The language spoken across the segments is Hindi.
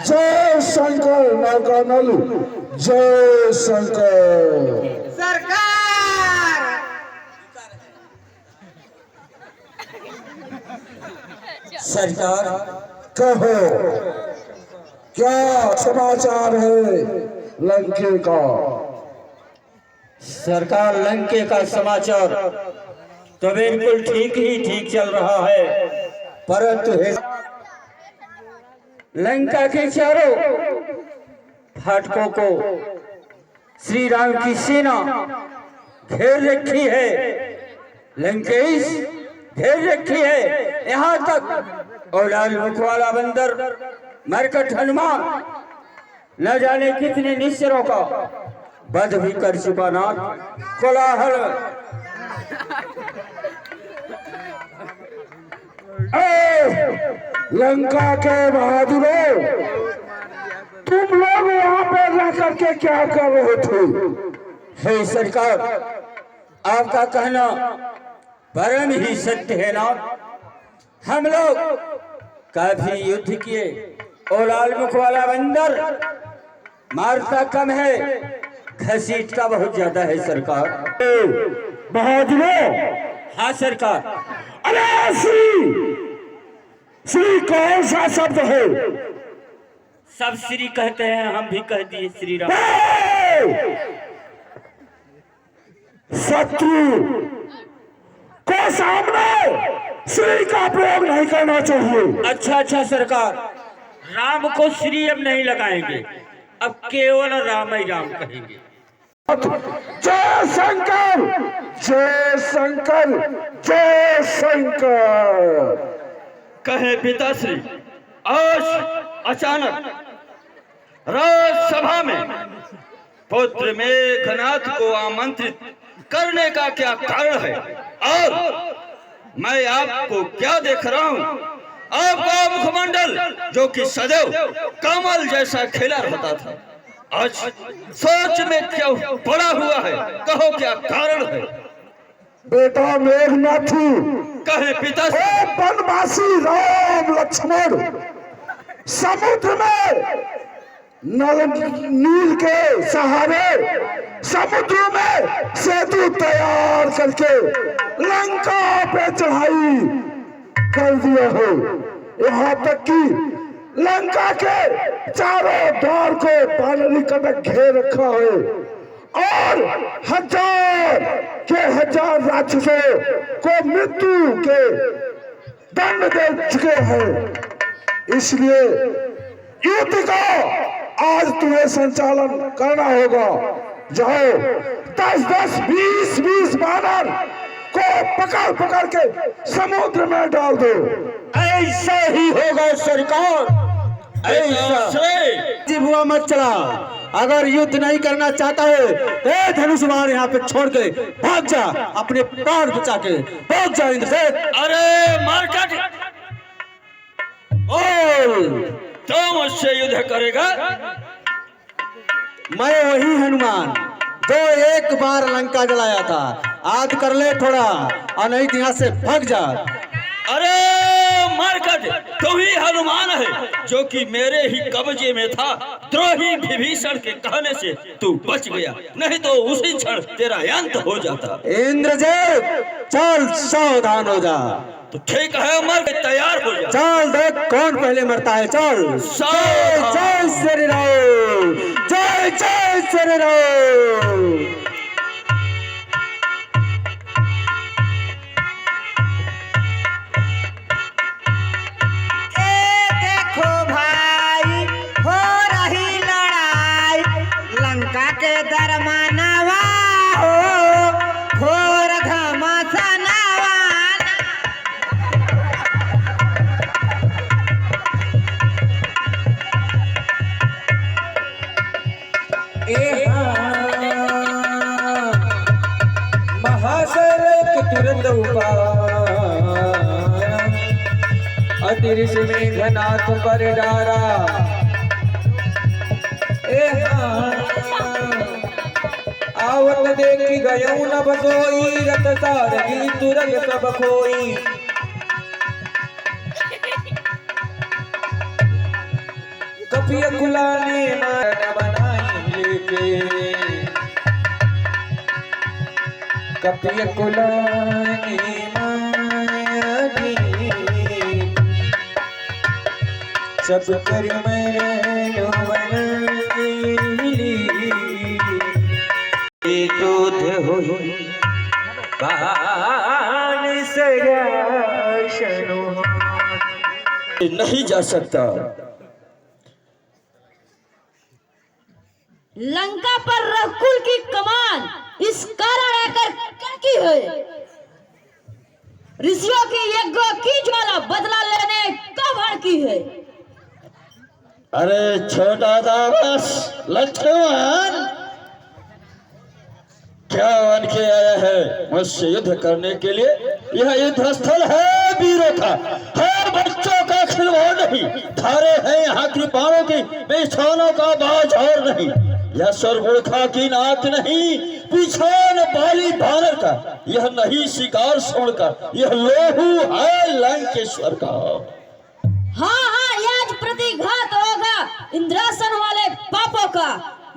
जय शंकर नागानल, जय शंकर। सरकार सरकार कहो क्या समाचार है लंके का? सरकार लंके का समाचार तो बिल्कुल ठीक ही ठीक चल रहा है, परंतु लंका के चारों फाटकों को श्री राम की सेना घेर रखी है। लंकेश घेर रखी है, यहाँ तक और लाल मुख वाला बंदर मरकट हनुमान न जाने कितने निश्चरों का वध भी कर चुका। नाथ कोलाहल लंका के बहादुरों, तुम लोग यहाँ पे रह करके क्या कर रहे थे? हे सरकार, आपका कहना परम ही सत्य है नाथ। हम लोग काफी युद्ध किए और लाल मुख वाला बंदर मारता कम है, घसीटता बहुत ज्यादा है सरकार। बहादुरों, हाँ सरकार। अरे श्री कौन सा शब्द है? सब श्री कहते हैं, हम भी कह दिए श्री राम। शत्रु को सामने श्री का प्रयोग नहीं करना चाहिए। अच्छा अच्छा सरकार, राम को श्री अब नहीं लगाएंगे, अब केवल राम ही राम कहेंगे। जय शंकर, जय शंकर, जय शंकर। कहे पिताश्री, आज अचानक राजसभा में पुत्र मेघनाथ को आमंत्रित करने का क्या कारण है? और मैं आपको क्या देख रहा हूँ? आपका मुखमंडल जो कि सदैव कमल जैसा खिला रहता था, आज सोच में क्यों पड़ा हुआ है? कहो क्या कारण है? बेटा मेघनाथी, कहे पिता, वनवासी राम लक्ष्मण समुद्र में नील के सहारे समुद्र में सेतु तैयार करके लंका पे चढ़ाई कर दिया हो। यहाँ तक कि लंका के चारों द्वार को पानी कटक घेर रखा है और हजार के हजार राक्षसों को मृत्यु के दंड दे चुके हैं। इसलिए युद्ध का आज तुम्हें संचालन करना होगा। जाओ 10-10, 20-20 बानर को पकड़ पकड़ के समुद्र में डाल दो। ऐसा ही होगा सरकार, ऐसा जिबुआ मत चला। अगर युद्ध नहीं करना चाहता है धनुष्मान यहाँ पे छोड़ के भाग जा, अपने प्राण बचा के भाग जा इंद्रसेन। अरे मारकट, तो मुझसे युद्ध करेगा? मैं वही हनुमान जो एक बार लंका जलाया था, आज कर ले थोड़ा और नहीं तो यहाँ से भाग जा। अरे मारकट, तू ही हनुमान है जो कि मेरे ही कब्जे में था। द्रोही विभीषण के कहने से तू बच गया, नहीं तो उसी क्षण तेरा अंत हो जाता। इंद्रजीत चल, सावधान हो जा। तो ठीक है, मर तैयार हो जा। चल देख कौन पहले मरता है। चल। जय जय श्री राम, जय जय श्री राम। अतिरिक्त मेघनाथ पर डारा आवत देखी गयऊ न बसोई रत सारगी तुरग सब खोई। कपिय कुलाने माया बनाई लेके कपिय कुलाने माया दी सब कर मरो बनाई दूध हो बाण सराशनो नहीं जा सकता। लंका पर रघुकुल की कमान इस कारण आकर क्या की है? ऋषियों के यज्ञों की ज्वाला बदला लेने कब भड़की है? अरे छोटा दास लक्ष्मण, क्या बन के आया है मुझसे युद्ध करने के लिए? यह युद्ध स्थल है वीरों का, है बच्चों का खिलवाड़ नहीं। थारे हैं यहाँ कृपाणों की बेछानों का बाज और नहीं। यह सरगुड़खा की नाक नहीं, पिछान वाली बानर का। यह नहीं शिकार सोण का, यह लोहू है लंकेश्वर का। हाँ हाँ, ये आज प्रतिघात होगा इंद्रासन वाले पापों का,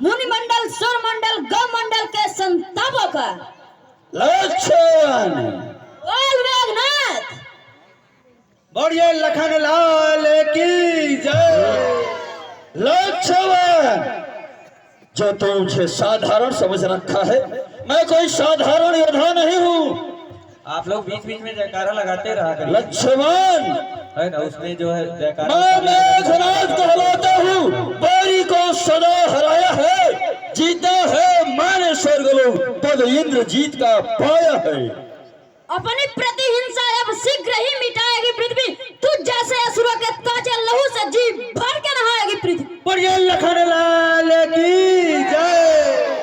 मुनि मंडल, सुर मंडल, गौ मंडल के संतापों का। लक्ष्मण बोल मेघनाथ। बोलिए लखन लाल की जय। लक्ष्मण, जो तुम मुझे साधारण समझ रखा है, मैं कोई साधारण योद्धा नहीं हूँ। आप लोग बीच बीच में जयकारा लगाते रहा करिए। लक्ष्मण, है ना, उसमें जो है जयकारा मैं मेघनाथ कहलाता हूँ। बैरी को सदा हराया है, जीता है मैंने स्वर्गलोक, पद इंद्रजीत का पाया है। अपनी प्रतिहिंसा अब शीघ्र ही मिटाएगी पृथ्वी। तुझ जैसे असुरों के ताजे लहू से जी भर के नहाएगी पृथ्वी। बोलिए लखन लाल की जय।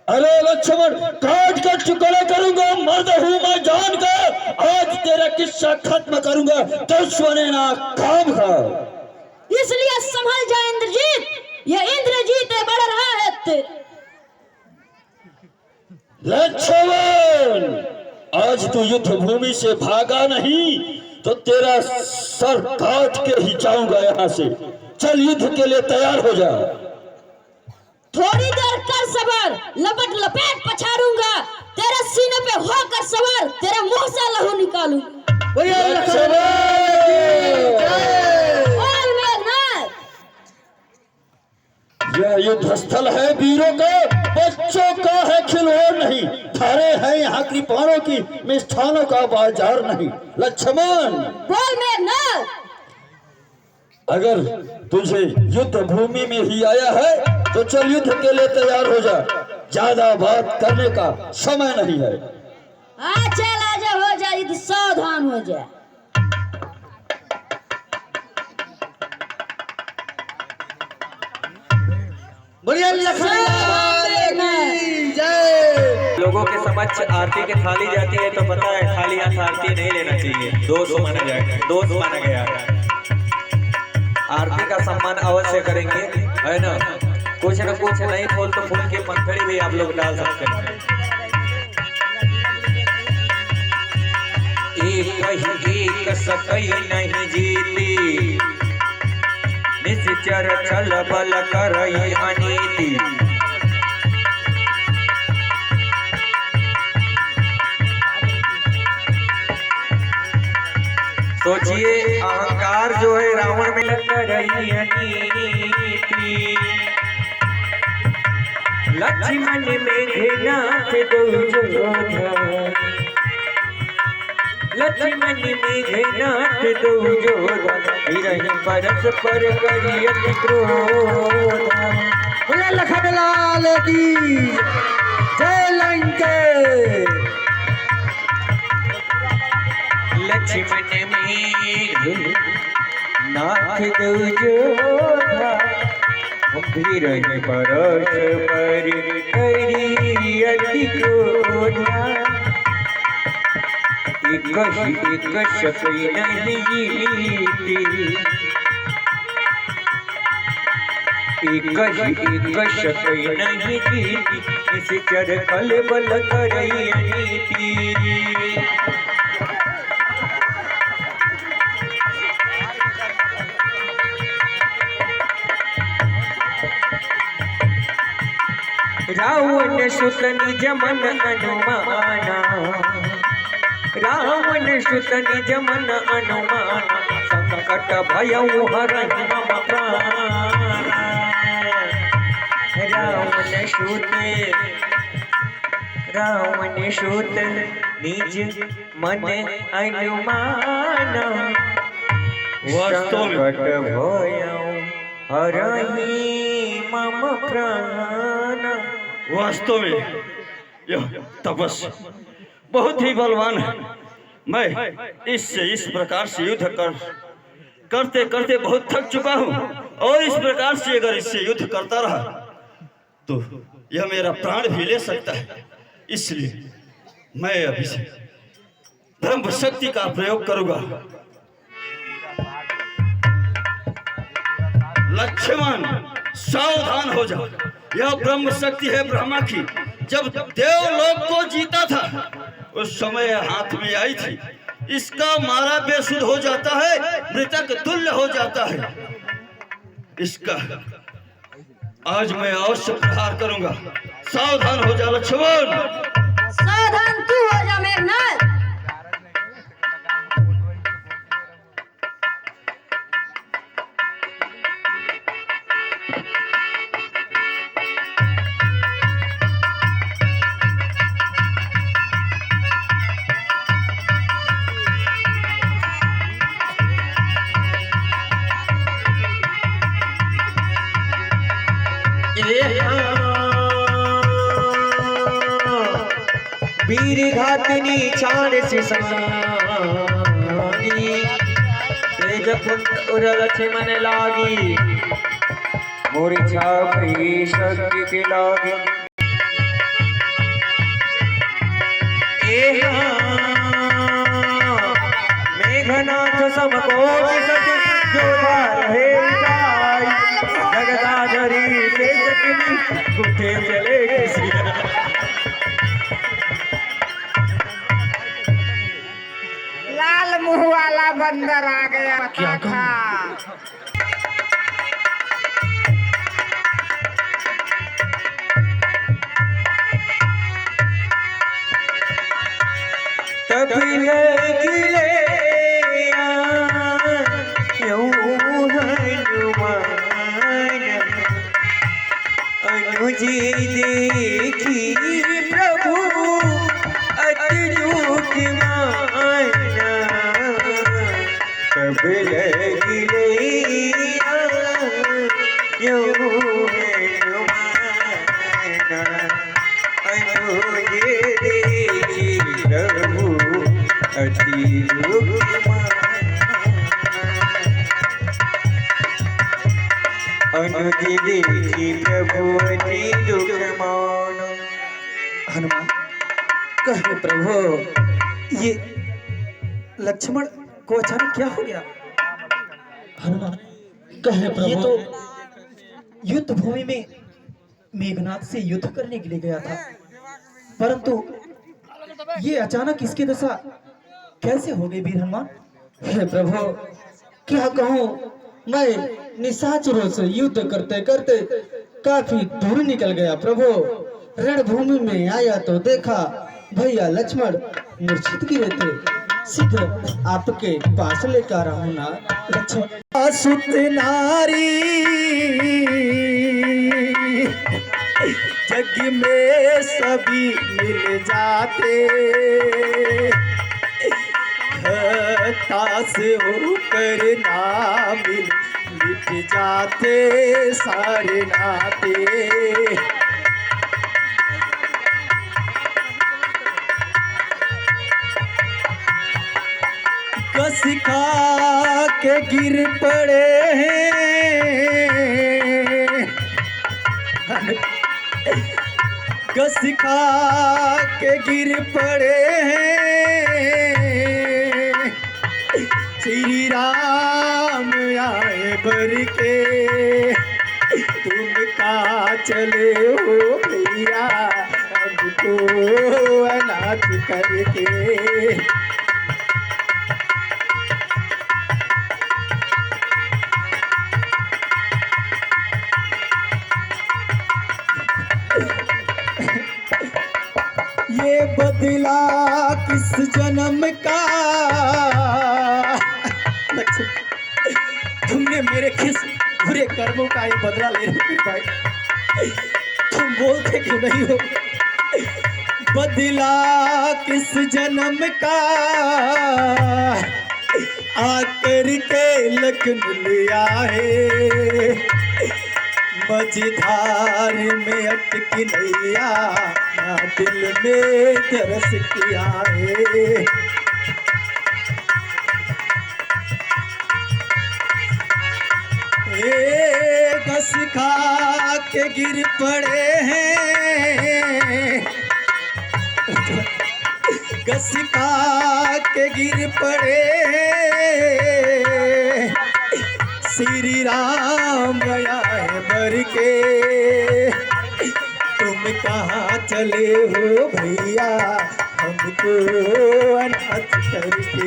अरे लक्ष्मण, काट कर टुकड़े करूंगा, मर्द हूँ मैं जान कर। आज तेरा किस्सा खत्म करूंगा, दुश्मने ना काम का। इसलिए संभल जा इंद्रजीत, ये इंद्रजीत बढ़ रहा है। लक्ष्मण, आज तू युद्ध भूमि से भागा नहीं तो तेरा सर काट के ही जाऊंगा यहाँ से। चल युद्ध के लिए तैयार हो जा। थोड़ी देर कर सबर, लपट लपेट पछाड़ूंगा, तेरे सीने पे होकर सवार, तेरे मुंह से लहू निकालू। बोलिए लखन लाल की जय। बोल मेघनाथ। यह युद्ध स्थल है वीरों का, बच्चों का है खिलवाड़ नहीं। थारे हैं यहाँ कृपाणों की मिष्ठानों का बाजार नहीं। लक्ष्मण, बोल मेघनाथ। अगर तुझे युद्ध भूमि में ही आया है तो चल युद्ध के लिए तैयार हो जा। ज्यादा बात करने का समय नहीं है। चल आजा, हो जा, युद्ध सावधान हो जा। बोलिए लखन लाल की जय। लोगों के समक्ष आरती की थाली जाती है तो पता है खाली हाथ आरती नहीं लेना चाहिए, दोष माना जाएगा, दोष माना गया है। आरती का सम्मान अवश्य करेंगे, है ना। कुछ न कुछ नहीं फूल तो फूल की पंखड़ी भी आप लोग डाल सकते हैं। एक सकई नहीं जीती, निश्चर छल बल करई अनीति। सोचिए अहंकार जो है रावण में करई अनीति। लक्ष्मण मेघनाथ दुर्योधन, लक्ष्मण मेघनाथ दुर्योधन, हिरण्य परस्पर करियत क्रोध। बोले लखन लाल की जय। लंके लक्ष्मण मेघनाथ दुर्योधन, हिरण्य परस्पर करियत क्रोध। एक सकई नहीं जीती, एक शकई नहीं जीती, इस चरखल बल करई अनीति। रावण सुत निज मन अनुमाना, रावण सुत निज मन अनुमाना, संकट भयउ हरन मम प्राण। रावण सुत निज मन अनुमाना, वास्तव में संकट भयउ हरहि मम प्राण। वास्तव में यह तपस्या बहुत ही बलवान है। मैं इससे इस प्रकार से युद्ध करते करते बहुत थक चुका हूँ, और इस प्रकार से अगर इससे युद्ध करता रहा तो यह मेरा प्राण भी ले सकता है। इसलिए मैं अभी से ब्रह्म शक्ति का प्रयोग करूंगा। लक्ष्मण सावधान हो जाओ, यह ब्रह्म शक्ति है ब्रह्मा की। जब देवलोक को जीता था उस समय हाथ में आई थी। इसका मारा बेसुध हो जाता है, मृतक तुल्य हो जाता है। इसका आज मैं अवश्य प्रहार करूंगा। सावधान हो जा लक्ष्मण। सावधान तू हो जा मेघनाथ। वीर घातनी चार सिसानी, तेज पुंज उर लक्ष्मण लागी, मूर्छा भई शक्ति के लागी। मेघनाथ समकोटि सज जोधा रहे जाई, जगदाधरी से सकली उठे चले किसी। लाल मुंह वाला बंदर आ गया था। तबले गिले हनुमान, अनुजी देखी प्रभु अति दुख माना। तबले गिले हनुमान, अनुजी देखी प्रभु अति दुख माना। अनुजी देखी प्रभु अति दुख माना। हनुमान कहे प्रभु, ये लक्ष्मण को अचानक क्या हो गया? हनुमान कहे प्रभु, ये तो युद्ध भूमि में मेघनाथ से युद्ध करने के लिए गया था, परंतु ये अचानक इसकी दशा कैसे हो गई वीर हनुमान? हे प्रभु क्या कहूँ, मैं निशाचरों से युद्ध करते करते काफी दूर निकल गया प्रभु। रणभूमि में आया तो देखा भैया लक्ष्मण मूर्छित गिरे थे। शीघ्र आपके पास लेकर रहा हूँ ना लक्ष्मण। सुत नारी जग में सभी मिल जाते, तास होकर ना मिट जाते सारे नाते। कस खा के गिर पड़े हैं, कस खा के गिर पड़े हैं। श्री राम आए भर के, तू चले हो भैया हमको अनाथ करके। ये बदला किस जन्म का, तुमने मेरे किस बुरे कर्मों का ये बदला ले रहे भाई, तुम बोलते क्यों नहीं हो? बदला किस जन्म का आकर के लखन लिया है, मझधार में अटकी नैया ना दिल में तरस किया है। घस खा के गिर पड़े हैं, घस खा के गिर पड़े हैं, श्री राम गया है मर के। तुम कहाँ चले हो भैया हमको अनाथ करके।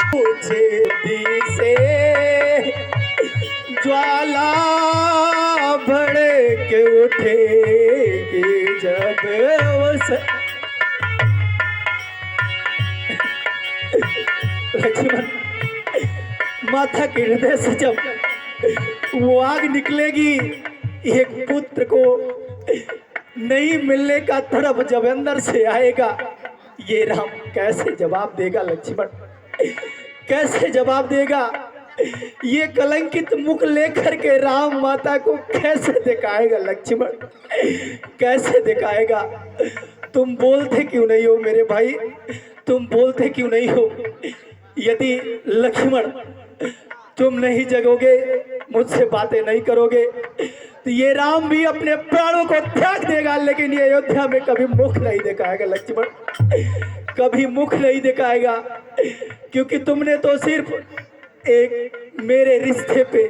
मुझे दी से ज्वाला भड़क उठेगी जब उस लक्ष्मण माता के हृदय से जब वो आग निकलेगी, एक पुत्र को नहीं मिलने का तरफ जब अंदर से आएगा, ये राम कैसे जवाब देगा लक्ष्मण, कैसे जवाब देगा? ये कलंकित मुख लेकर के राम माता को कैसे दिखाएगा लक्ष्मण, कैसे दिखाएगा? तुम बोलते क्यों नहीं हो मेरे भाई, तुम बोलते क्यों नहीं हो? यदि लक्ष्मण तुम नहीं जगोगे, मुझसे बातें नहीं करोगे, तो ये राम भी अपने प्राणों को त्याग देगा, लेकिन ये अयोध्या में कभी मुख नहीं दिखाएगा लक्ष्मण, कभी मुख नहीं दिखाएगा। क्योंकि तुमने तो सिर्फ एक मेरे रिश्ते पे,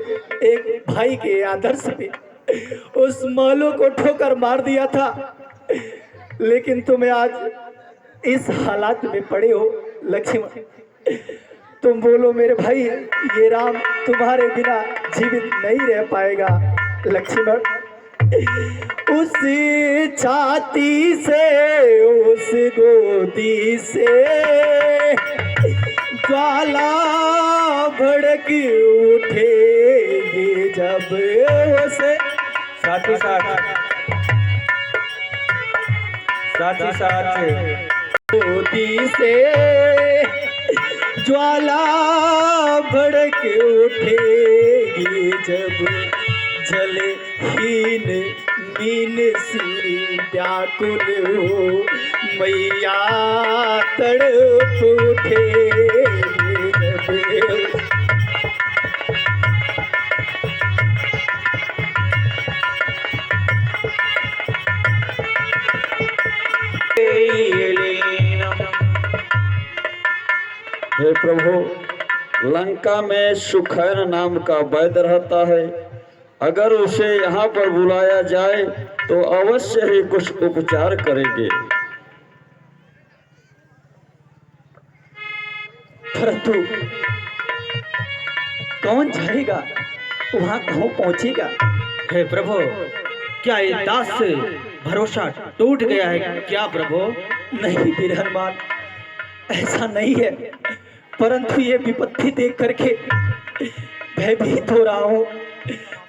एक भाई के आदर्श पे उस महलों को ठोकर मार दिया था, लेकिन तुम्हें आज इस हालात में पड़े हो लक्ष्मण। तुम बोलो मेरे भाई, ये राम तुम्हारे बिना जीवित नहीं रह पाएगा लक्ष्मण। उस छाती से, उस गोदी से ज्वाला भड़क उठेगी जब उसे साथ ही साथ गोदी से ज्वाला भड़क उठेगी जब जले हीन मीन सी व्याकुल हो मैया तड़प उठेगी जब। हे प्रभु, लंका में सुखैर नाम का वैद्य रहता है, अगर उसे यहाँ पर बुलाया जाए तो अवश्य ही कुछ उपचार करेंगे। परंतु कौन जाएगा वहां, कौन पहुंचेगा? हे प्रभु, क्या ये दास से भरोसा टूट गया है क्या प्रभु? नहीं वीर हनुमान, ऐसा नहीं है, परंतु ये विपत्ति देख करके भयभीत हो रहा हूँ।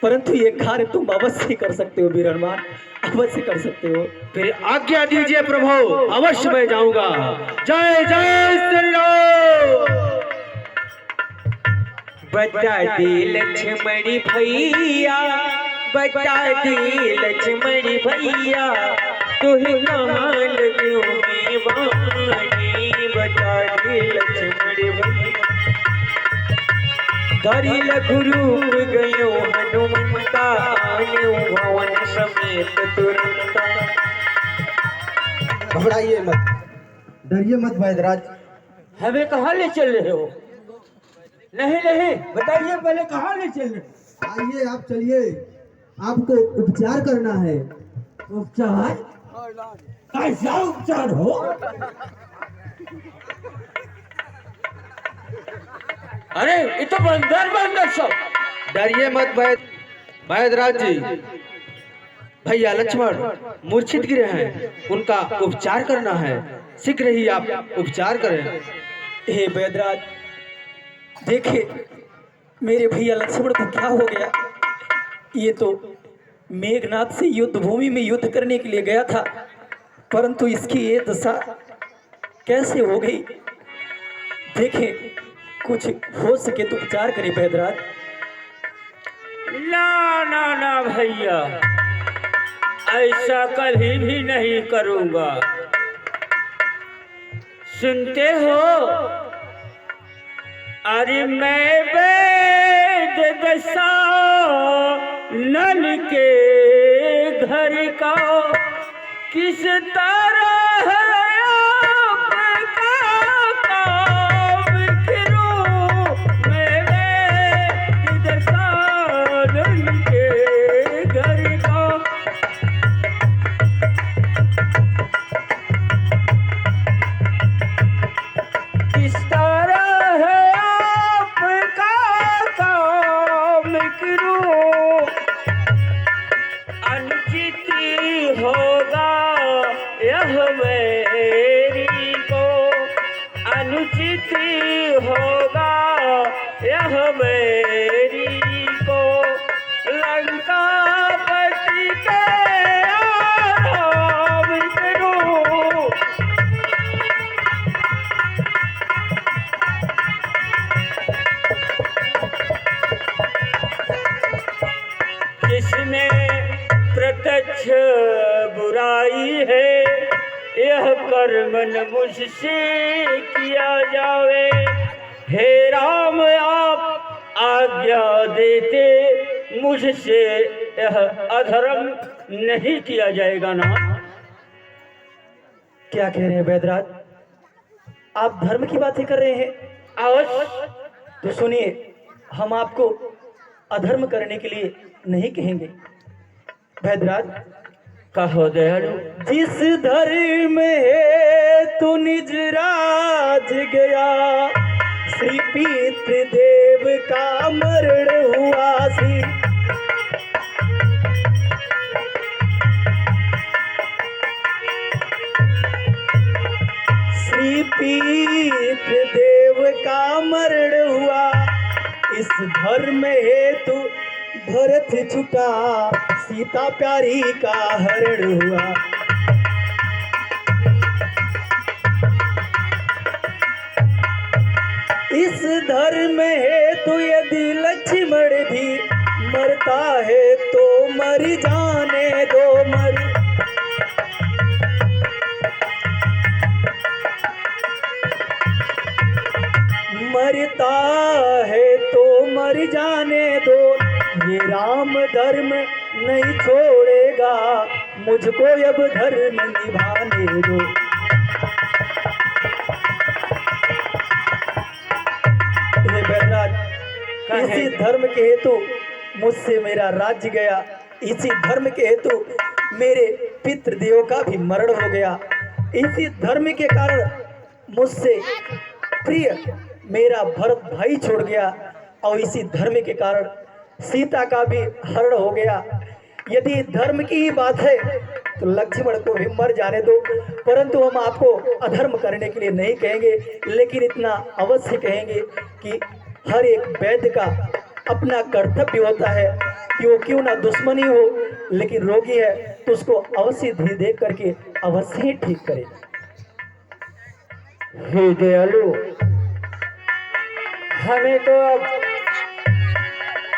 परंतु ये कार्य तुम अवश्य कर सकते हो वीर हनुमान, अवश्य कर सकते हो। फिर आज्ञा दीजिए प्रभु, अवश्य मैं जाऊंगा। जय जय श्री राम। बता दी लक्ष्मणी भैया, बता दी लक्ष्मणी भैया, तुहे कमाल क्यों वाणी, बता दी लक्ष्मणी भैया। धरी लघु रूप गयो हनुमंता, आन्यो भवन समेत तुरंता। घबराइए मत, डरिए मत वैदराज। हमें कहाँ ले चल रहे हो? नहीं नहीं, बताइए पहले कहाँ ले चल रहे हो? आइए आप चलिए, आपको उपचार करना है। उपचार? कैसा उपचार हो? अरे ये तो बंदर सब। डरिए मत वैद्यराज जी। भैया लक्ष्मण मूर्छित गिरे हैं, उनका उपचार करना है, शीघ्र ही आप उपचार करें। हे वैद्यराज, देखिए मेरे भैया लक्ष्मण को क्या हो गया। ये तो मेघनाथ से युद्ध भूमि में युद्ध करने के लिए गया था, परंतु इसकी ये दशा कैसे हो गई। देखें कुछ हो सके तो उपचार करें वैद्यराज। ना ना ना भैया, ऐसा कभी भी नहीं करूंगा। सुनते हो, अरे मैं वैद्य दशानन के घर का किस तरह आपका काम करूं। मैं वैद्य दशानन के घर का किस तरह आपका काम करूं। अनुचित होगा यह मेरी को, अनुचित होगा यह मेरी को। लंकापति के आराम करूं। जिसने प्रत्यक्ष बुराई है, यह कर्म न मुझसे किया जावे। हे राम आप आज्ञा देते, मुझसे यह अधर्म नहीं किया जाएगा ना। क्या कह रहे हैं वैद्यराज, आप धर्म की बातें कर रहे हैं? अवश्य। तो सुनिए, हम आपको अधर्म करने के लिए नहीं कहेंगे। वैद्यराज कहो दयालु। जिस धर्म है तू निज राज गया, श्री पितृदेव का मरण हुआ सी। श्री पितृदेव का मरण हुआ, इस धर्म हेतु भरत छुटा, सीता प्यारी का हरण हुआ। इस धर्म हेतु यदि लक्ष्मण भी मरता है तो मर जाने दो। मरता है तो मर जाने दो, ये राम धर्म नहीं छोड़ेगा, मुझको अब धर्म निभाने दो। हे वैद्यराज, इसी धर्म के हेतु मुझसे मेरा राज्य गया, इसी धर्म के हेतु मेरे पितृदेव का भी मरण हो गया, इसी धर्म के कारण मुझसे प्रिय मेरा भरत भाई छोड़ गया, और इसी धर्म के कारण सीता का भी हरण हो गया। यदि धर्म की ही बात है तो लक्ष्मण को भी मर जाने दो, परंतु हम आपको अधर्म करने के लिए नहीं कहेंगे, लेकिन इतना अवश्य कहेंगे कि हर एक वैद्य का अपना कर्तव्य होता है कि वो क्यों ना दुश्मनी हो, लेकिन रोगी है तो उसको अवश्य धीरे देख करके अवश्य ही ठीक करे। हे दयालु, हमें तो अब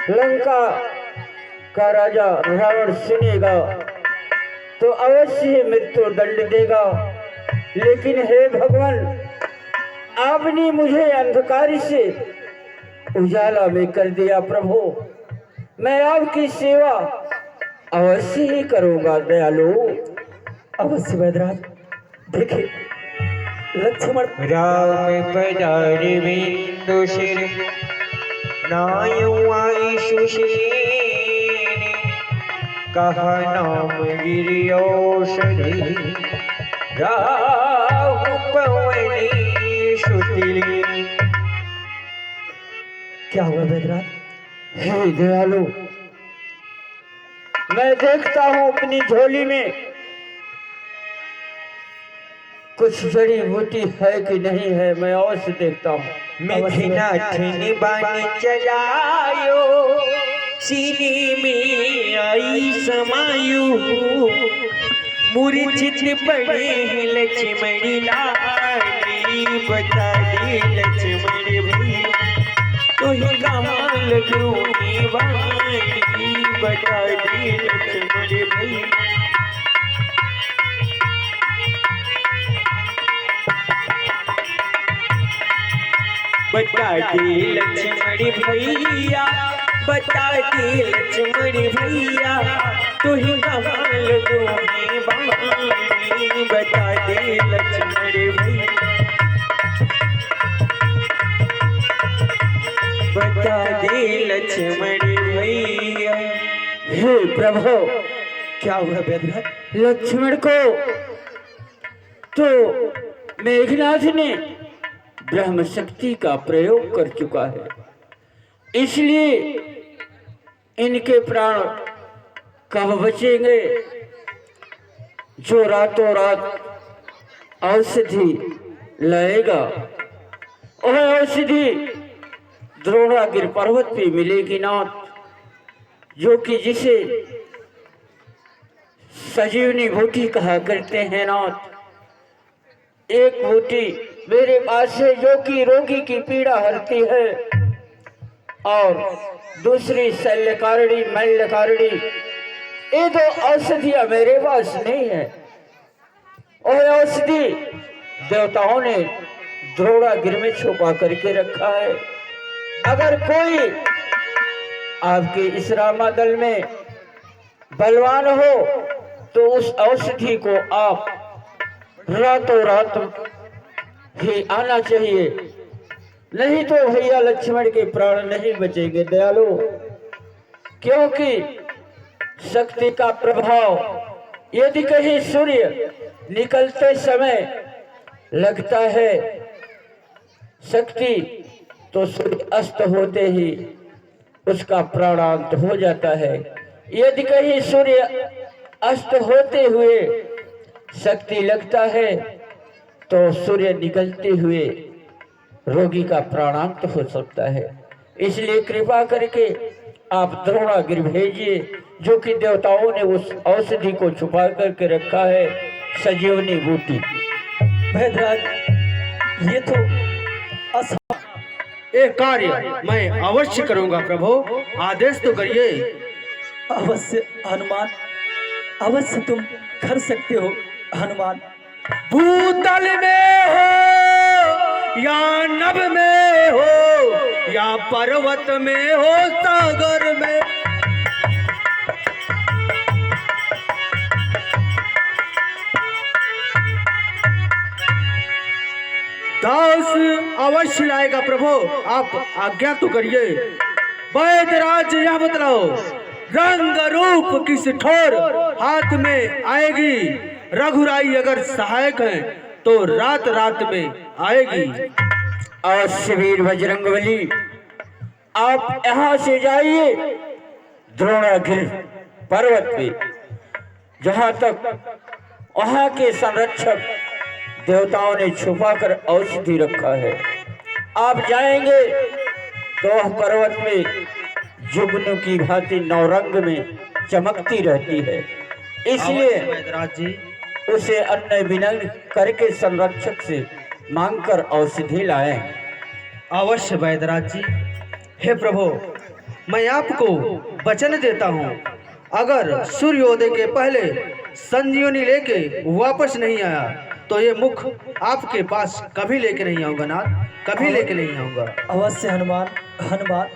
लंका का राजा रावण सुनेगा तो अवश्य ही मृत्यु दंड देगा, लेकिन हे भगवान, आपने मुझे अंधकार से उजाला में कर दिया। प्रभु, मैं आपकी सेवा अवश्य ही करूंगा दयालु। अवश्य वैद्यराज। देखिए लक्ष्मण राम पधारि बिंदु सिर नायु आयु सुशील कहा नाम गिरियोषधि राहु पवनी सुतिली। क्या हुआ बैदराज? हे दयालु, मैं देखता हूँ अपनी झोली में कुछ जड़ी बूटी है कि नहीं है, मैं और से देखता हूँ। मिथिनाथ निबानी चलायो सीनी में आई समायु मूर्छित पड़ी लक्ष्मणी लाली बता दी लक्ष्मण भाई तो ही कमाल दूनी वाली बता दी लक्ष्मण भाई। बता दी लक्ष्मण भैया बता दी लक्ष्मण भैया तो ही कमाल दूनी वाली बता दी लक्ष्मण भैया बता दे लक्ष्मण भैया। हे प्रभु, क्या हुआ बैदराज? लक्ष्मण को तो मेघनाथ ने ब्रह्म शक्ति का प्रयोग कर चुका है, इसलिए इनके प्राण कब बचेंगे? जो रातों रात औषधि लाएगा वह औषधि द्रोणागिर पर्वत पे मिलेगी नाथ, जो कि जिसे सजीवनी बूटी कहा करते हैं नाथ। एक बूटी मेरे पास है जो कि रोगी की पीड़ा हरती है, और दूसरी शल्यकारिणी मल्लकारिणी, ये दो औषधियां मेरे पास नहीं है। और औषधि देवताओं ने द्रोणागिर में छुपा करके रखा है। अगर कोई आपके इस रामादल में बलवान हो तो उस औषधि को आप रातों रात ही आना चाहिए, नहीं तो भैया लक्ष्मण के प्राण नहीं बचेंगे दयालु। क्योंकि शक्ति का प्रभाव यदि कहीं सूर्य निकलते समय लगता है शक्ति, तो सूर्य अस्त होते ही उसका प्राणांत हो जाता है। यदि कहीं सूर्य अस्त होते हुए शक्ति लगता है तो सूर्य निकलते हुए रोगी का प्राणांत हो सकता है। इसलिए कृपा करके आप द्रोणागिर भेजिए, जो कि देवताओं ने उस औषधि को छुपा करके रखा है, सजीवनी बूटी। बैदराज, ये तो एक कार्य मैं अवश्य करूंगा प्रभु, आदेश तो करिए। अवश्य हनुमान, अवश्य तुम कर सकते हो हनुमान। भूतल में हो या नभ में हो या पर्वत में हो सागर में, दास अवश्य लाएगा प्रभु, आप आज्ञा तो करिए। वैद्यराज यह बतलाओ, रंग रूप किस ठोर हाथ में आएगी? रघुराई अगर सहायक है तो रात रात में आएगी। और शिवीर बजरंगबली, आप यहाँ से जाइए द्रोणागिर पर्वत पे, जहाँ तक वहाँ के संरक्षक देवताओं ने छुपा कर औषधि रखा है। आप जाएंगे तो वह पर्वत में जुगनू की भांति नौरंग में चमकती रहती है, इसलिए वैद्यराज जी उसे अन्य विनम्र करके संरक्षक से मांगकर औषधि लाएं। अवश्य वैद्यराज जी। हे प्रभु, मैं आपको वचन देता हूँ, अगर सूर्योदय के पहले संजीवनी लेके वापस नहीं आया तो ये मुख आपके पास कभी लेके नहीं आऊंगा नाथ, कभी लेके नहीं आऊंगा। अवश्य हनुमान। हनुमान,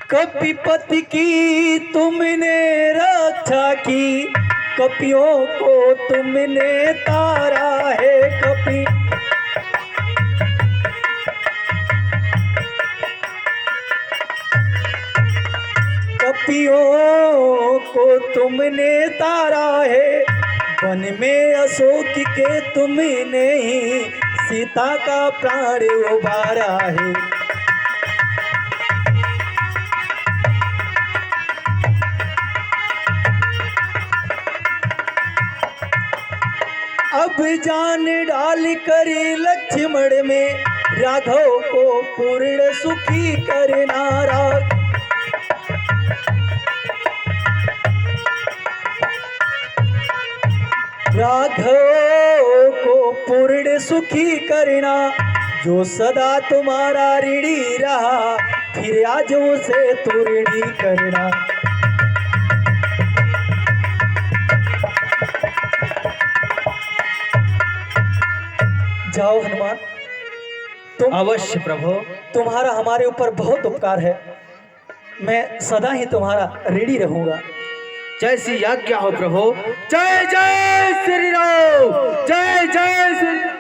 कपिपति की तुमने रक्षा की, कपियों को तुमने तारा है। कपियों को तुमने तारा है, वन में अशोक के तुमने ही सीता का प्राण उबारा है। अब जान डाल कर लक्ष्मण में राघव को पूर्ण सुखी करना। राघव को पूर्ण सुखी करना, जो सदा तुम्हारा ऋणी रहा, फिर आज उसे तू ऋणी करना। जाओ हनुमान, तुम अवश्य प्रभु। तुम्हारा हमारे ऊपर बहुत उपकार है, मैं सदा ही तुम्हारा ऋणी रहूंगा। जैसी आज्ञा हो प्रभु। जय जय श्री राम, जय जय श्री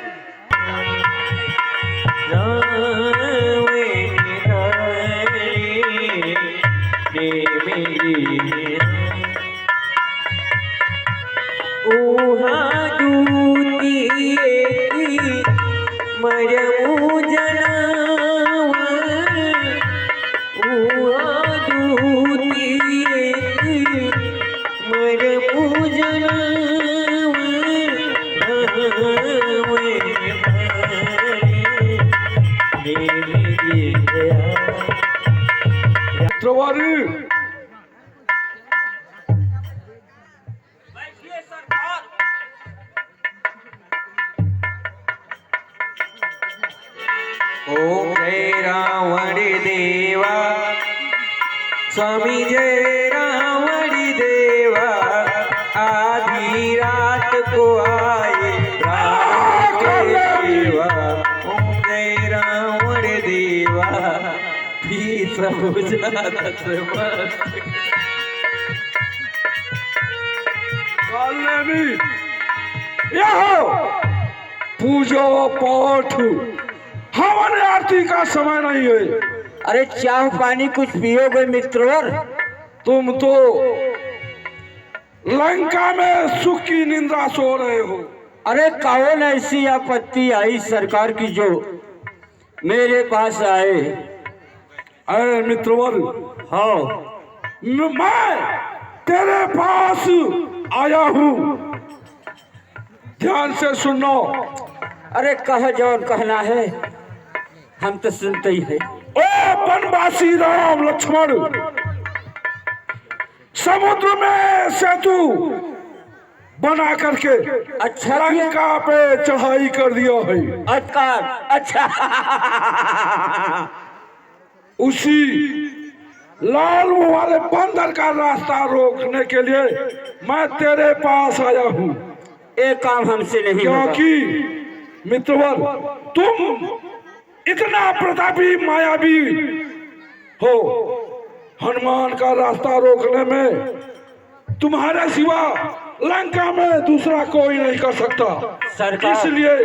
ओम जय रावण देवा, स्वामी जय रावण देवा, आधी रात को आए प्राण के देवा। ओम जय रावण देवा, भी सब जात मस्त। पूजो पाठ हवन आरती का समय नहीं है। अरे चाह पानी कुछ पियोगे मित्रवर? तुम तो लंका में सुख की निंदा सो रहे हो। अरे कौन ऐसी आपत्ति आई सरकार की जो मेरे पास आए? अरे मित्रवर, हाँ मैं तेरे पास आया हूँ, ध्यान से सुनो। अरे कह जौन कहना है, हम तो सुनते ही है। ओ वनवासी राम लक्ष्मण, समुद्र में सेतु बना करके अच्छा लंका पे चढ़ाई कर दिया है। अच्छा उसी लाल मुंह वाले बंदर का रास्ता रोकने के लिए मैं तेरे पास आया हूँ। एक काम हमसे नहीं होगा। क्योंकि मित्रवर, तुम इतना प्रतापी मायावी हो, हनुमान का रास्ता रोकने में तुम्हारे सिवा लंका में दूसरा कोई नहीं कर सकता। सरकार, इसलिए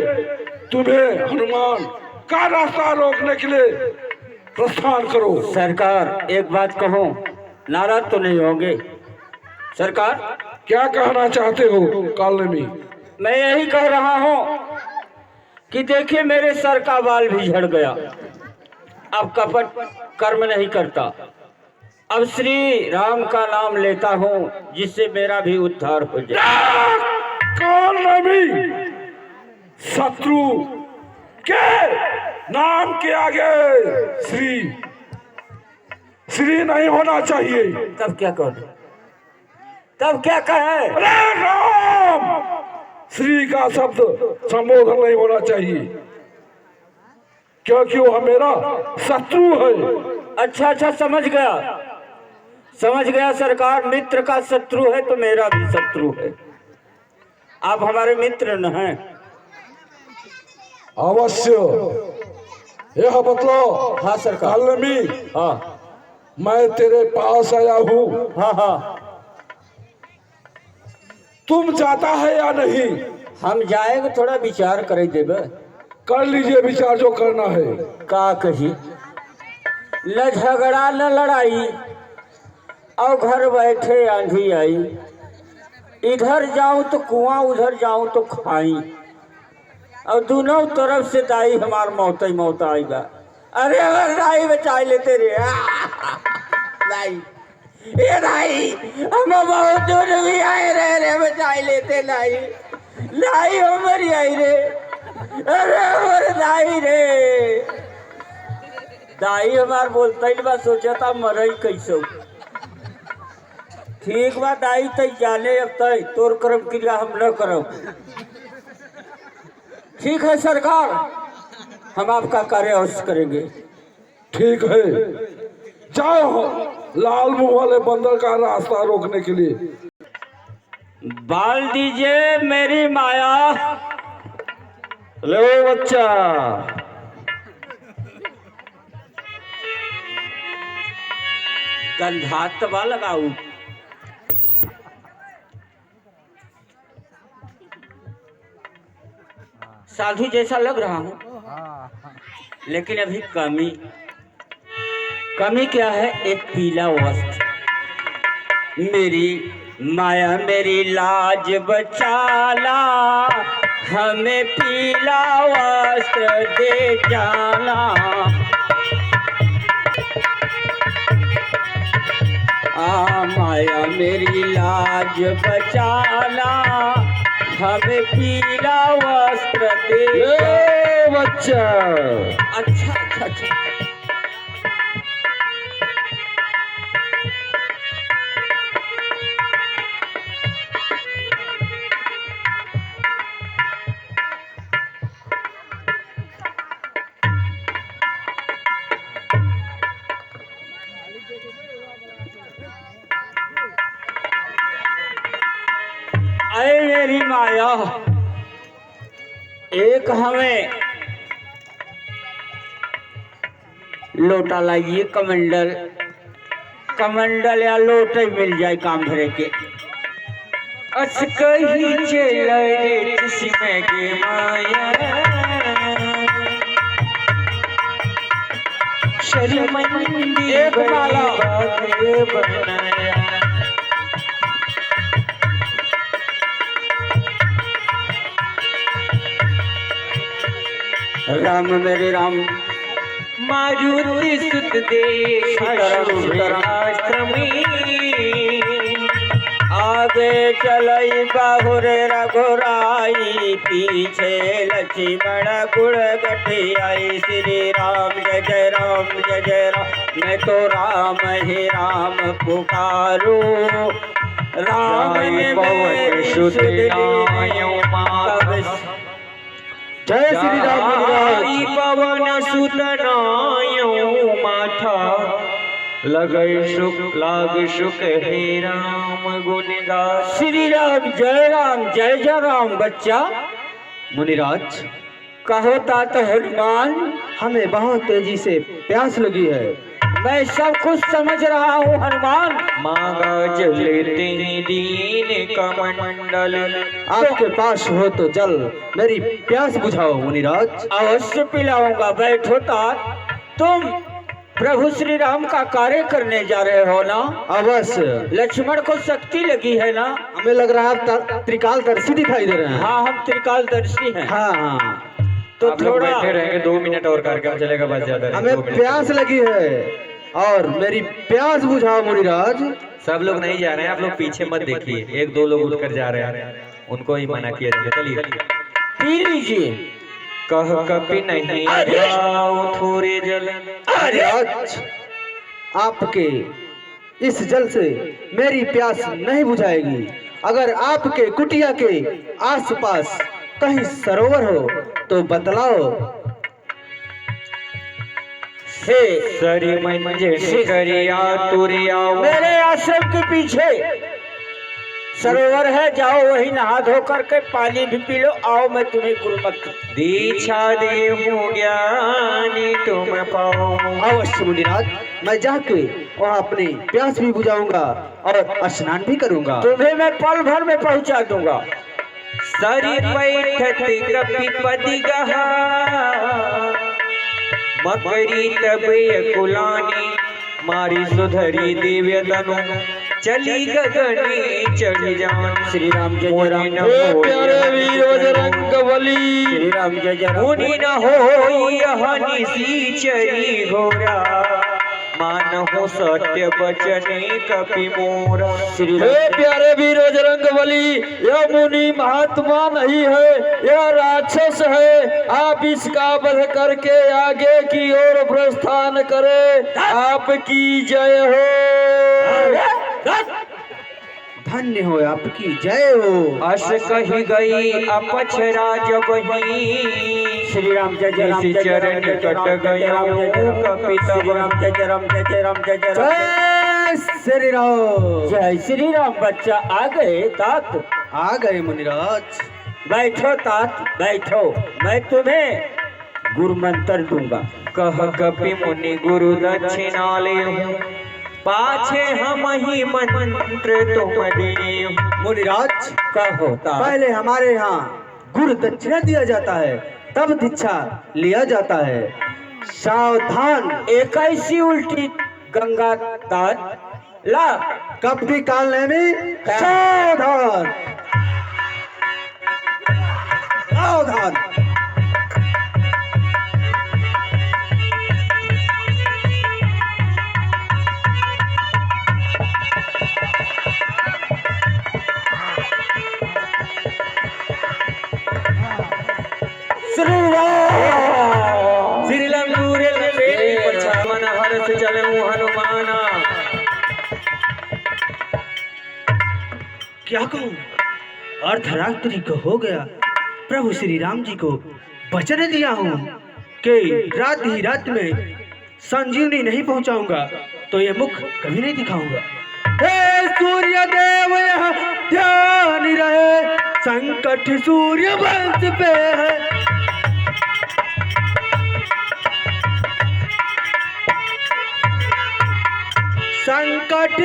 तुम्हें हनुमान का रास्ता रोकने के लिए प्रस्थान करो। सरकार एक बात कहो, नाराज तो नहीं होंगे? सरकार क्या कहना चाहते हो कालनेमी? मैं यही कह रहा हूँ कि देखिए मेरे सर का बाल भी झड़ गया, अब कपट कर्म नहीं करता, अब श्री राम का नाम लेता हूँ जिससे मेरा भी उद्धार हो जाए। कालनेमी, शत्रु के नाम के आगे श्री नहीं होना चाहिए। तब क्या कहो? तब क्या कहे? अरे राम, श्री का शब्द संबोधन नहीं होना चाहिए, क्योंकि वो मेरा शत्रु है। अच्छा समझ गया सरकार, मित्र का शत्रु है तो मेरा भी शत्रु है। आप हमारे मित्र न हैं? अवश्य। यह बतलाओ। हाँ सरकार। कालनेमी, हाँ मैं तेरे पास आया हूँ, हाँ तुम जाता है या नहीं? हम जाएंगे, थोड़ा विचार कर देवे। कर लीजिए विचार जो करना है। का कही, न झगड़ा न लड़ाई, और घर बैठे आंधी आई, इधर जाऊं तो कुआं, उधर जाऊं तो खाई, और दोनों तरफ से दाई हमार मौत ही मौत आएगा। अरे अगर दाई बचा लेते रे दाई, ये दाई हम बहुत दूर भी आए रे बचा लेते दाई, दाई हमारी आई रे, अरे हमारे दाई रे। दाई हमार बोलता ही बा, सोचा था मरई कैसे। ठीक बा दाई, तय जाने अब तय तोर करम क्रिया हम न करब। ठीक है सरकार, हम आपका कार्य अवश्य करेंगे। ठीक है, जाओ लाल मुंह वाले बंदर का रास्ता रोकने के लिए। बाल दीजिए मेरी माया। ले बच्चा, गंधातवा लगाऊ। साधु जैसा लग रहा हूँ, लेकिन अभी कमी क्या है? एक पीला वस्त्र। मेरी माया मेरी लाज बचाला, हमें पीला वस्त्र दे जाना। माया मेरी लाज बचाना, हमें पीला वस्त्र दे बच्चा। अच्छा अच्छा अच्छा। अरे मेरी माया, एक हमें लोटा लाइए, कमंडल या लोटे मिल जाए काम भरे के। अस कही चले किस्म के माया, शर्मंदी एक माला बनाया। राम मेरे राम, मारुति सुत देश आश्रमी, आगे चलई बाहुरे रघुराई, पीछे लक्ष्मण गुण गठियाई। श्री राम जय जय राम जय जय राम, मैं तो राम ही राम पुकारू। राम ने पवन सुत नायो जय श्री राम। आई पवन सुत नायो माथा, लगई सुख लाग सुख हे राम गुण गा। श्री राम जय जय राम। बच्चा मुनिराज, कहो तात हनुमान, हमें बहुत तेजी से प्यास लगी है। मैं सब कुछ समझ रहा हूँ हनुमान। मांगा जल तेरी दीन कमंडल, आपके पास हो तो जल मेरी प्यास बुझाओ मुनिराज। अवश्य पिलाऊंगा, बैठो तात। तुम प्रभु श्री राम का कार्य करने जा रहे हो ना? अवश्य। लक्ष्मण को शक्ति लगी है ना? हमें लग रहा है आप त्रिकालदर्शी दिखाई दे रहे हैं। हाँ, हम त्रिकालदर्शी हैं। हाँ हाँ, तो आप लोग थोड़ा बैठे रहेंगे, 2 मिनट और कार्यक्रम चलेगा, बस ज्यादा नहीं, हमें 2 मिनट। प्यास लगी है और मेरी प्यास बुझाओ मुनिराज। सब लोग नहीं जा रहे हैं, आप लोग पीछे मत देखिए, 1-2 लोग उठकर जा रहे हैं, उनको ही मना किया जाए। चलिए पी लीजिए। कह कपि नहीं जाओ थोड़े जल। मुनिराज, आपके इस जल से मेरी प्यास नहीं बुझाएगी। अगर आपके कुटिया के आसपास कहीं सरोवर हो तो बतलाओ। हे सरी मंजे करिया तुरिया, मेरे आश्रम के पीछे सरोवर है, जाओ वही नहा धो करके पानी भी पी लो। आओ मैं तुम्हें गुरुमत दीक्षा देहु ज्ञानी तुम पाओ। अवश्य मुनिराज, मैं जाके वहाँ अपनी प्यास भी बुझाऊंगा और स्नान भी करूंगा। तुम्हें मैं पल भर में पहुंचा दूंगा। सरी बैठत कपि पति गहा, मकरी तब कुलानी, मारी सुधरी दिव्य तनु चली गगने चढ़ी जान। श्री राम जय जय राम। हे प्यारे वीर बजरंग बली, श्री राम जय जय राम। मुनि न होई हनि सी चरी घोरा, मानहु सत्य बचने कपि मोरा। हे प्यारे वीर बजरंग बली, यह मुनि महात्मा नहीं है, यह राक्षस है। आप इसका वध करके आगे की ओर प्रस्थान करें। आपकी जय हो। धन्य हो, आपकी जय हो। अस कही गई अपछरा जब ही, श्री राम जय जय राम। चरण कट गयो कपि तब। जय जय राम जय जय राम जय जय राम। जय श्री राम। जय श्री राम। बच्चा आ गए तात? आ गए मुनिराज। बैठो तात बैठो, मैं तुम्हें गुरु मंत्र दूंगा। कह कपि मुनि गुरु दक्षिणा लेहूं, पाछे हम ही मंत्र तुम देव। मुनिराज कहो तात। पहले हमारे यहाँ गुरु दक्षिणा दिया जाता है, तब दीक्षा लिया जाता है। सावधान। एक ऐसी उल्टी गंगा तात ला कपटी कालने में सावधान। सावधान। श्री लंगूर मन हर्ष चलऊ हनुमाना। क्या कहूँ, अर्धरात्रि को हो गया, प्रभु श्री राम जी को वचन दिया हूँ कि रात ही रात में संजीवनी नहीं पहुँचाऊंगा तो ये मुख कभी नहीं दिखाऊंगा। हे सूर्य देव यहाँ ध्यान रहे, संकट सूर्य वंश पे है। संकट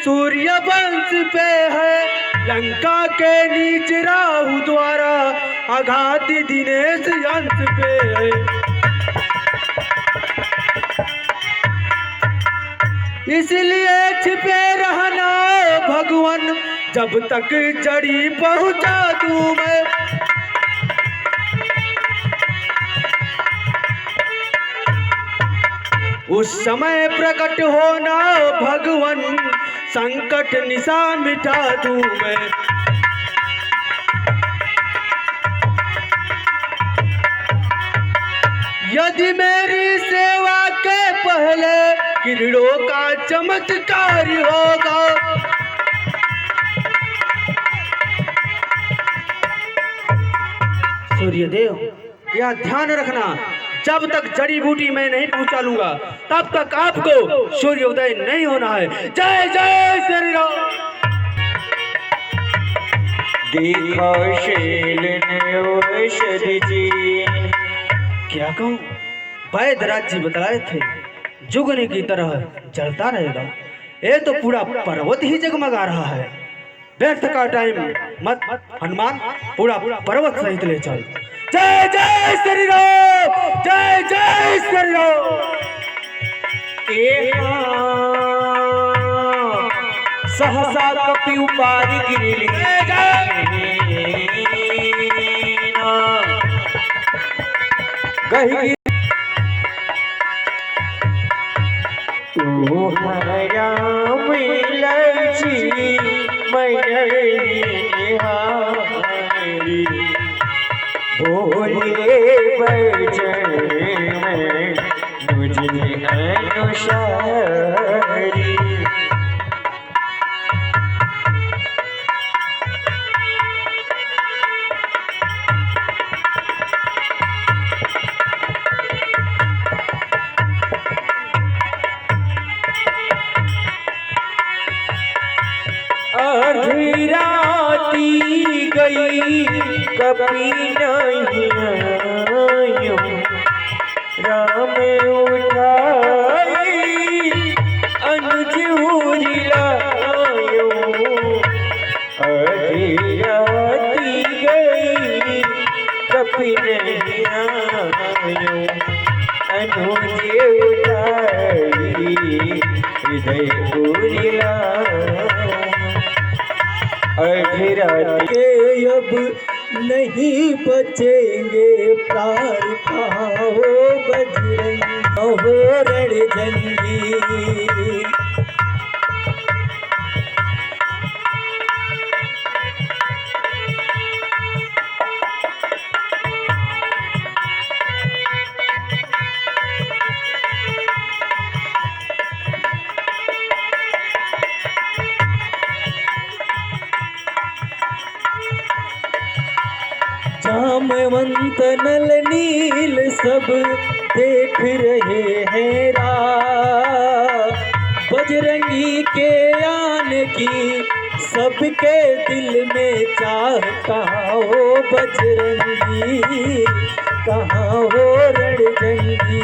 सूर्य वंश पे है, लंका के नीच राहु द्वारा आघात दिनेश अंश पे है। इसलिए छिपे रहना भगवान, जब तक जड़ी पहुंचा दूं मैं। उस समय प्रकट होना भगवान, संकट निशान मिटा दूं मैं। यदि मेरी सेवा के पहले किरणों का चमत्कार होगा, सूर्यदेव यह ध्यान रखना, जब तक जड़ी बूटी मैं नहीं पहुंचा लूंगा तब तक आपको सूर्योदय नहीं होना है। जय जय श्री राम। देखो शील ने औषधि जी। क्या कहूँ, वैद्यराज जी बतलाए थे जुगनी की तरह जलता रहेगा। ये तो पूरा पर्वत ही जगमगा रहा है। व्यर्थ का टाइम मत हनुमान, पूरा पर्वत सहित ले चल। जय जय श्री राम। जय जय श्री राम। सहसा कपि उपारि गिरिली, कही ओ राम लक्ष्मी मैहरी, भोले बचन में मुझे अनुसारी। आधी राती गई कभी नहीं आयो, राम उठाई अनुज हुरी लायो। आधी राती गई कभी नहीं आयो, अनुज उठाई हृदय पूरिला अधरात के अब नहीं बचेंगे प्राण खाओ बजरंग हो रणजंगी। जामवंत नल नील सब देख रहे हैं राह, बजरंगी के आने की सबके दिल में चाह। कहाँ हो बजरंगी, कहाँ हो रणजंगी।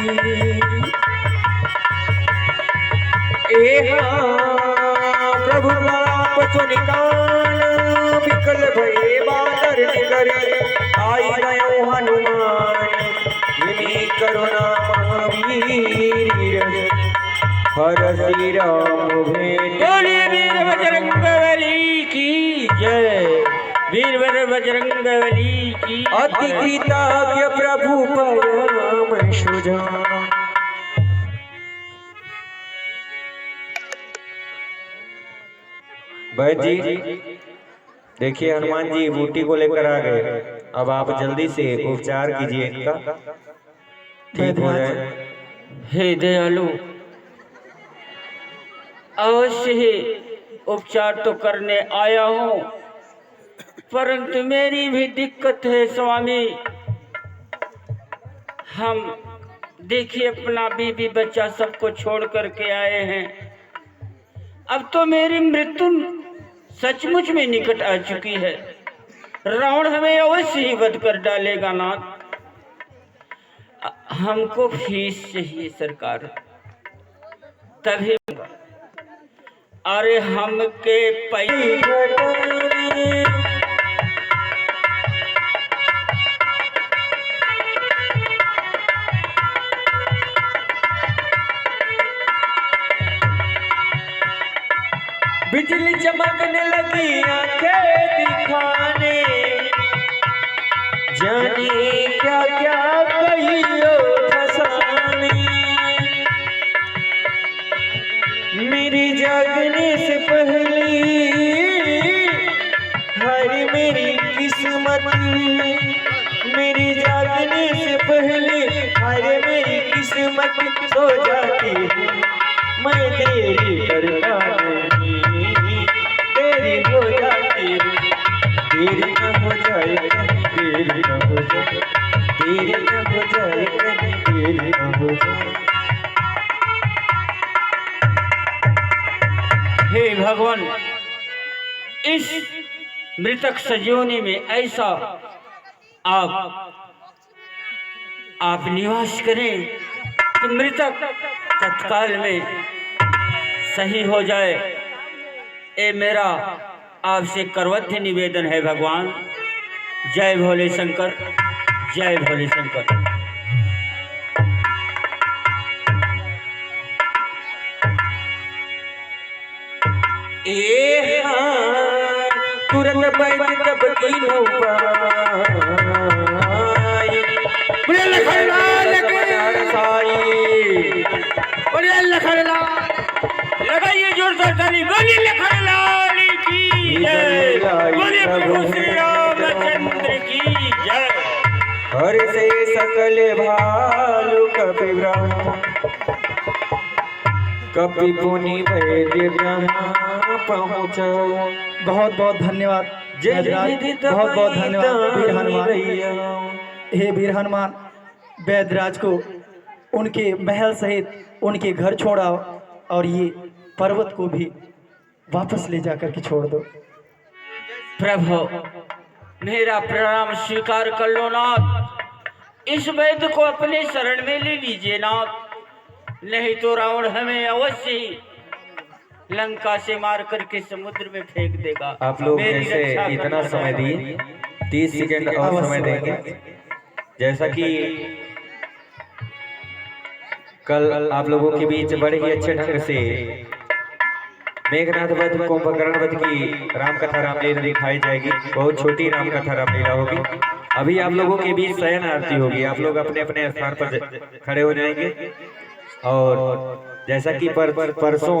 प्रभु बचो निकाल विकल भये बादर निगरे आई गयो हनुमान जिनी करुणा महावीर हर श्री राम बोलिए वीर बजरंगबली की जय। वीर बजरंगबली की अति कृतज्ञ प्रभु परम सुजा। भाई जी देखिए हनुमान जी बूटी को लेकर आ गए। अब आप जल्दी से उपचार कीजिए इनका, ठीक हो जाए। हे दयालु, अवश्य ही उपचार तो करने आया हूँ, परंतु मेरी भी दिक्कत है स्वामी। हम देखिए अपना बीवी बच्चा सबको छोड़ करके आए हैं। अब तो मेरी मृत्यु सचमुच में निकट आ चुकी है। रावण हमें अवश्य ही वध कर डालेगा नाथ। हमको फीस चाहिए सरकार, तभी। अरे हमके पैसे बिजली चमकने लगी आंखें दिखाने, जाने क्या क्या कहियो फसाने। मेरी जागने से पहले हर मेरी किस्मत, मेरी जागने से पहले हर मेरी किस्मत सो जाती है। मैं देरी करता नहीं, देरी हो जाती है। देरी न हो जाए कहीं, देरी न हो जाए, देरी न हो जाए कहीं, देरी न हो जाए। हे भगवान, इस मृतक सजीवनी में ऐसा आप निवास करें कि मृतक तत्काल में सही हो जाए। ये मेरा आपसे करवध्य निवेदन है भगवान। जय भोले शंकर, जय भोले शंकर। तुरंत बैठ तब तीनों लगाइए जोर से ताली, बोली लखनलाल की जय, बोली प्रभु श्री रामचंद्र की जय। हर से सकल भालु कपि ब्रह्म, कपि पुनि वैद्य ब्रह्म पहुँचा। बहुत बहुत धन्यवाद बहुत बहुत धन्यवाद वीर हनुमान। हे वीर हनुमान, वैद्यराज को उनके महल सहित उनके घर छोड़ा और ये पर्वत को भी वापस ले जाकर के छोड़ दो। प्रभु मेरा प्रणाम स्वीकार कर लो नाथ। इस वैद्य को अपने शरण में ले लीजिए नाथ, नहीं तो रावण हमें अवश्य ही लंका से मार करके समुद्र में फेंक देगा। आप लोग जैसे इतना समय दिए, 30 सेकंड और समय देंगे। जैसा कि कल आप लोगों के बीच बड़े ही अच्छे ढंग से मेघनाथ वध कुंभकर्ण वध की रामकथा रामलीला दिखाई जाएगी। बहुत छोटी रामकथा रामलीला होगी। अभी आप लोगों के बीच शयन आरती होगी। आप लोग अपने अपने स्थान पर खड़े हो जाएंगे और जैसा कि परसों